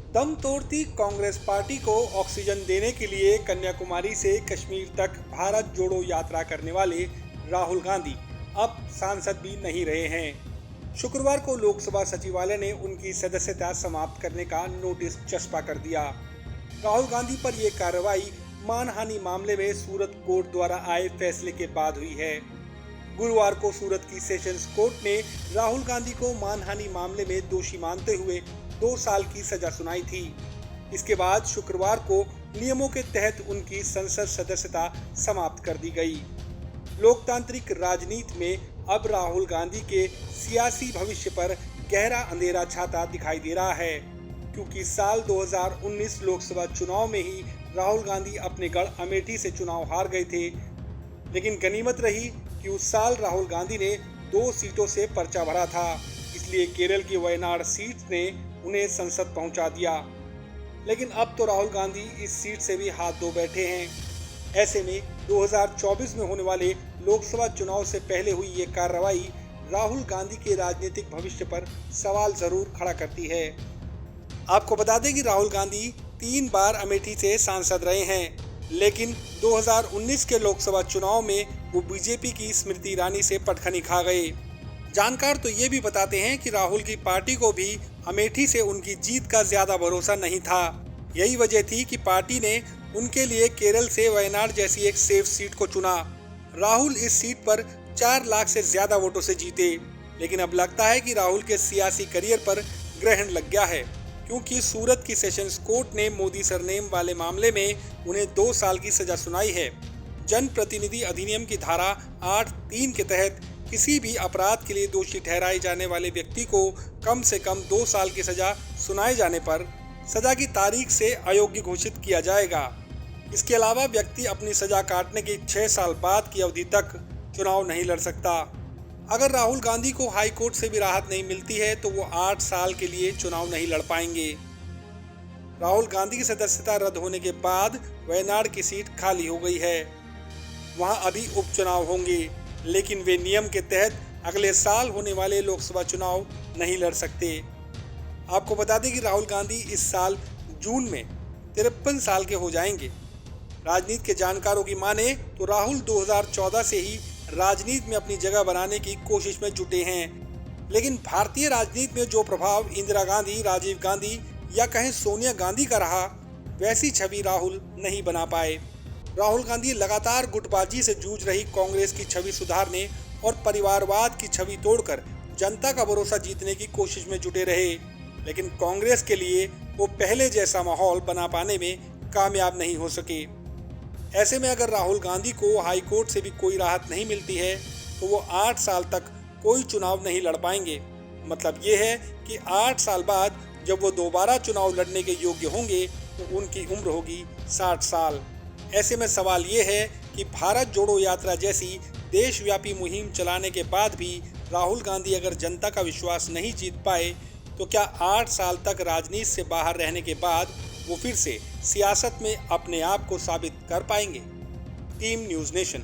दम तोड़ती कांग्रेस पार्टी को ऑक्सीजन देने के लिए कन्याकुमारी से कश्मीर तक भारत जोड़ो यात्रा करने वाले राहुल गांधी अब सांसद भी नहीं रहे हैं। शुक्रवार को लोकसभा सचिवालय ने उनकी सदस्यता समाप्त करने का नोटिस चस्पा कर दिया। राहुल गांधी पर यह कार्रवाई मानहानि मामले में सूरत कोर्ट द्वारा आए फैसले के बाद हुई है। गुरुवार को सूरत की सेशंस कोर्ट ने राहुल गांधी को मानहानि मामले में दोषी मानते हुए 2 साल की सजा सुनाई थी। इसके बाद शुक्रवार को नियमों के तहत उनकी संसद सदस्यता समाप्त कर दी गई। लोकतांत्रिक राजनीति में अब राहुल गांधी के सियासी भविष्य पर गहरा अंधेरा छाता दिखाई दे रहा है, क्योंकि साल 2019 लोकसभा चुनाव में ही राहुल गांधी अपने गढ़ अमेठी से चुनाव हार गए थे। लेकिन गनीमत रही कि उस साल राहुल गांधी ने 2 सीटों से पर्चा भरा था, इसलिए केरल की वयनाड सीट ने उन्हें संसद पहुंचा दिया। लेकिन अब तो राहुल गांधी इस सीट से भी हाथ धो बैठे हैं। ऐसे में 2024 में होने वाले लोकसभा चुनाव से पहले हुई ये कार्रवाई राहुल गांधी के राजनीतिक भविष्य पर सवाल जरूर खड़ा करती है। आपको बता दें कि राहुल गांधी 3 बार अमेठी से सांसद रहे हैं, लेकिन 2019 के लोकसभा चुनाव में वो बीजेपी की स्मृति ईरानी से पटखनी खा गए। जानकार तो ये भी बताते हैं कि राहुल की पार्टी को भी अमेठी से उनकी जीत का ज्यादा भरोसा नहीं था। यही वजह थी कि पार्टी ने उनके लिए केरल से वयनाड जैसी एक सेफ सीट को चुना। राहुल इस सीट पर 4 लाख से ज्यादा वोटों से जीते, लेकिन अब लगता है कि राहुल के सियासी करियर पर ग्रहण लग गया है, क्योंकि सूरत की सेशंस कोर्ट ने मोदी सरनेम वाले मामले में उन्हें 2 साल की सजा सुनाई है। जनप्रतिनिधि अधिनियम की धारा 8(3) के तहत किसी भी अपराध के लिए दोषी ठहराए जाने वाले व्यक्ति को कम से कम 2 साल की सजा सुनाए जाने पर सजा की तारीख से अयोग्य घोषित किया जाएगा। इसके अलावा व्यक्ति अपनी सजा काटने के 6 साल बाद की अवधि तक चुनाव नहीं लड़ सकता। अगर राहुल गांधी को हाई कोर्ट से भी राहत नहीं मिलती है तो वो 8 साल के लिए चुनाव नहीं लड़ पाएंगे। राहुल गांधी की सदस्यता रद्द होने के बाद वयनाड की सीट खाली हो गई है। वहां अभी उपचुनाव होंगे, लेकिन वे नियम के तहत अगले साल होने वाले लोकसभा चुनाव नहीं लड़ सकते। आपको बता दें कि राहुल गांधी इस साल जून में 53 साल के हो जाएंगे। राजनीति के जानकारों की माने तो राहुल 2014 से ही राजनीति में अपनी जगह बनाने की कोशिश में जुटे हैं, लेकिन भारतीय राजनीति में जो प्रभाव इंदिरा गांधी, राजीव गांधी या कहें सोनिया गांधी का रहा, वैसी छवि राहुल नहीं बना पाए। राहुल गांधी लगातार गुटबाजी से जूझ रही कांग्रेस की छवि सुधारने और परिवारवाद की छवि तोड़कर जनता का भरोसा जीतने की कोशिश में जुटे रहे, लेकिन कांग्रेस के लिए वो पहले जैसा माहौल बना पाने में कामयाब नहीं हो सके। ऐसे में अगर राहुल गांधी को हाई कोर्ट से भी कोई राहत नहीं मिलती है तो वो 8 साल तक कोई चुनाव नहीं लड़ पाएंगे। मतलब ये है कि 8 साल बाद जब वो दोबारा चुनाव लड़ने के योग्य होंगे तो उनकी उम्र होगी 60 साल। ऐसे में सवाल ये है कि भारत जोड़ो यात्रा जैसी देशव्यापी मुहिम चलाने के बाद भी राहुल गांधी अगर जनता का विश्वास नहीं जीत पाए तो क्या 8 साल तक राजनीति से बाहर रहने के बाद वो फिर से सियासत में अपने आप को साबित कर पाएंगे? Team news nation.